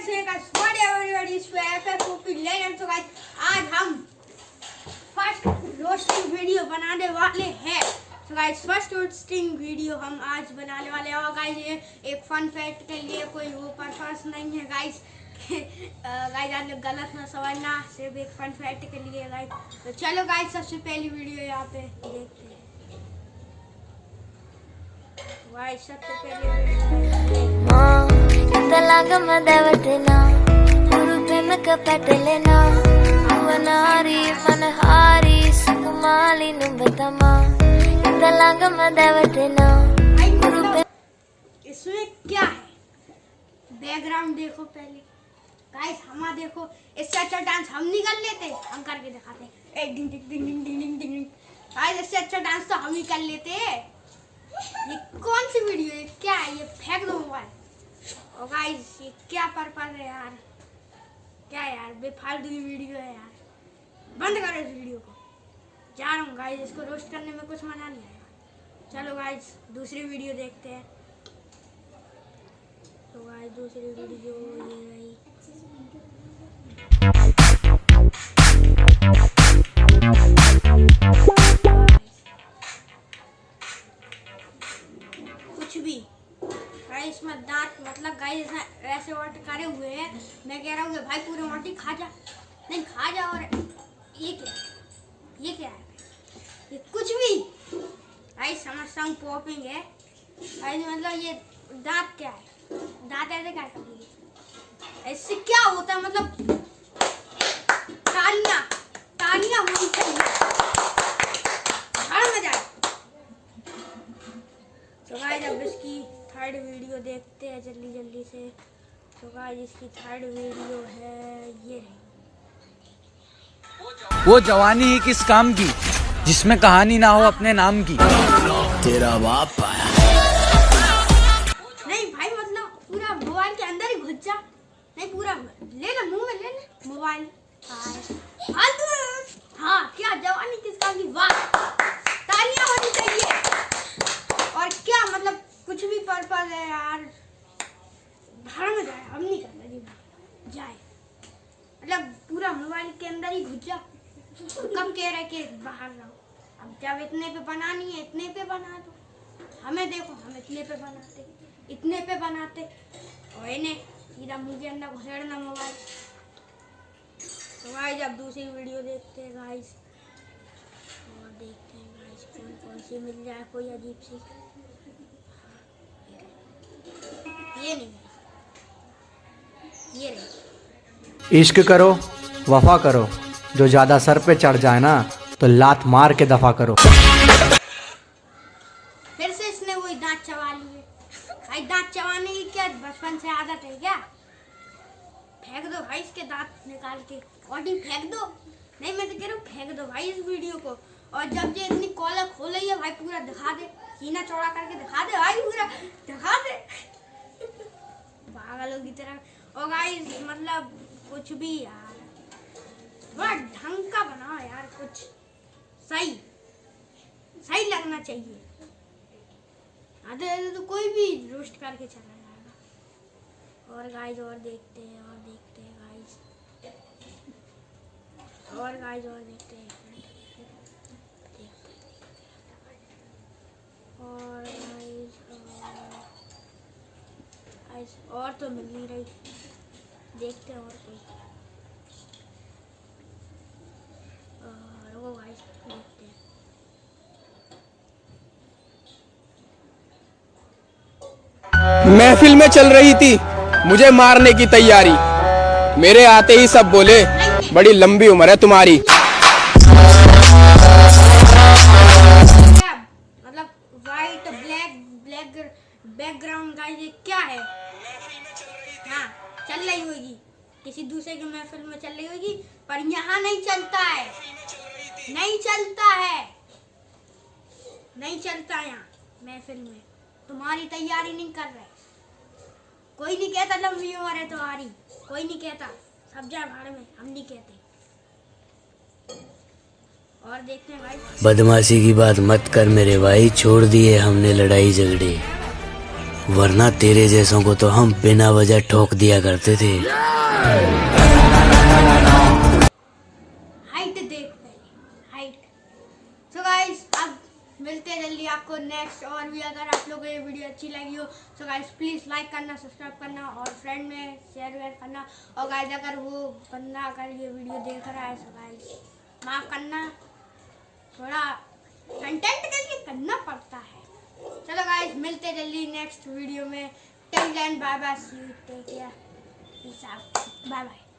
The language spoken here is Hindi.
आज हम फर्स्ट रोस्टिंग वीडियो बनाने वाले हैं। तो गाइस फर्स्ट रोस्टिंग वीडियो हम आज बनाने वाले हैं। और गाइस ये एक फन फैक्ट के लिए कोई वो पर्पस नहीं है गाइस। गाइस आप लोग गलत ना समझना, सिर्फ एक फन फैक्ट के लिए गाइस। तो चलो गाइस सबसे पहली वीडियो यहाँ पे देखते हैं। गाइस सबसे पहले इसमें क्या है बैकग्राउंड देखो पहले गाइस। हमारा देखो इससे अच्छा डांस हम नहीं कर लेते, हम करके दिखाते हैं। एक डिंग डिंग डिंग डिंग डिंग डिंग डिंग। गाइस इससे अच्छा डांस तो हम ही कर लेते हैं। ये कौन सी वीडियो है, क्या है ये? फेंक दो मोबाइल। और गाइस ये क्या पर्पस है यार, क्या है यार? बेफालतू की वीडियो है यार, बंद करो इस वीडियो को। जा रहा हूँ गाइस, इसको रोस्ट करने में कुछ मजा नहीं आएगा। चलो गाइस दूसरी वीडियो देखते हैं। तो गाइस दूसरी वीडियो ये रही। कुछ भी गाइस इसमें दांत मतलब गाइस ऐसे वर्ड करे हुए हैं। मैं कह रहा हूँ कि भाई पूरे मोटी खा जा, नहीं खा जा। और ये क्या है, ये क्या है? ये कुछ भी गाइस समझता हूँ पॉपिंग है गाइस। मतलब ये दांत क्या है? दांत ऐसे क्या करेंगे? इससे क्या होता है? मतलब तालियां तालियां होनी चाहिए, हर मजा। तो गाइस अब इसकी थर्ड वीडियो देखते हैं जल्दी जल्दी से। तो गाइस इसकी थर्ड वीडियो है ये। वो जवानी ही किस काम की जिसमें कहानी ना हो अपने नाम की। तेरा बाप आया। नहीं भाई मतलब पूरा मोबाइल के अंदर ही घुस जा। नहीं पूरा ले ले, मुंह में ले ले मोबाइल। हाँ क्या जवानी किस काम की, वाह तालियां होनी चाहिए। और क्या मतलब कुछ भी पर्पस है यार, बाहर में जाए हम नहीं करना जी जाए। मतलब पूरा मोबाइल के अंदर ही घुस जा। कब कह रहे कि बाहर जाओ? अब जब इतने पे बनानी है इतने पे बना दो। हमें देखो हम इतने पे बनाते, इतने पे बनाते और इन्हें सीधा मुंह के अंदर घुसेड़ना मोबाइल। तो गाइस अब दूसरी वीडियो देखते हैं गाइस। और देखते हैं गाइस कौन कौन सी मिल जाए, कोई अजीब सी। ये नहीं, ये नहीं। इश्क करो वफा करो, जो ज्यादा सर पे चढ़ जाए ना तो लात मार के दफा करो। फिर से इसने वही दांत चबा लिए। भाई दांत चबाने की क्या बचपन से आदत है क्या? फेंक दो भाई इसके दांत निकाल के, बॉडी फेंक दो। नहीं मैं तो कह रहा हूँ फेंक दो भाई इस वीडियो को। और जब ये इतनी कॉलर खोल रही है भाई पूरा दिखा दे, सीना चौड़ा करके दिखा दे भाई, पूरा दिखा दे पागलों की तरह। और गाइस मतलब कुछ भी यार थोड़ा ढंग का बनाओ यार, कुछ सही सही लगना चाहिए। आधे तो कोई भी रोस्ट करके चला जाएगा। और गाइस और देखते हैं, और देखते हैं गाइस, और गाइस और देखते हैं। और गाइस और तो मिल नहीं रही, देखते हैं और कोई। रुको गाइस देखते हैं। महफिल में चल रही थी मुझे मारने की तैयारी, मेरे आते ही सब बोले बड़ी लंबी उम्र है तुम्हारी। मतलब white black black background guys ये क्या है? हाँ चल रही होगी, किसी दूसरे के महफिल में चल रही होगी, पर यहाँ नहीं चलता है, नहीं चलता है, नहीं चलता यहाँ महफिल में। तुम्हारी तैयारी नहीं कर रहे। कोई नहीं कहता लंबी उम्र है तुम्हारी, कोई नहीं कहता, सब जा भाड़ में, हम नहीं कहते। और देखते हैं भाई। बदमाशी की बात मत कर मेरे भाई, छोड़ दिए हमने लड़ाई झगड़े, वरना तेरे जैसों को तो हम बिना वजह ठोक दिया करते थे। हाइट देख पहले, हाइट। सो गाइस अब मिलते हैं जल्दी आपको नेक्स्ट। और भी अगर आप लोगों को ये वीडियो अच्छी लगी हो तो गाइस प्लीज़ लाइक करना, सब्सक्राइब करना और फ्रेंड में शेयर करना। और गाइस अगर वो बंदा अगर ये वीडियो देख रहा है तो गाइस माफ़ करना, थोड़ा कंटेंट के लिए करना पड़ता है। चलो गाइस मिलते हैं जल्दी नेक्स्ट वीडियो में। Till then bye bye, see you, take care, peace out, bye bye.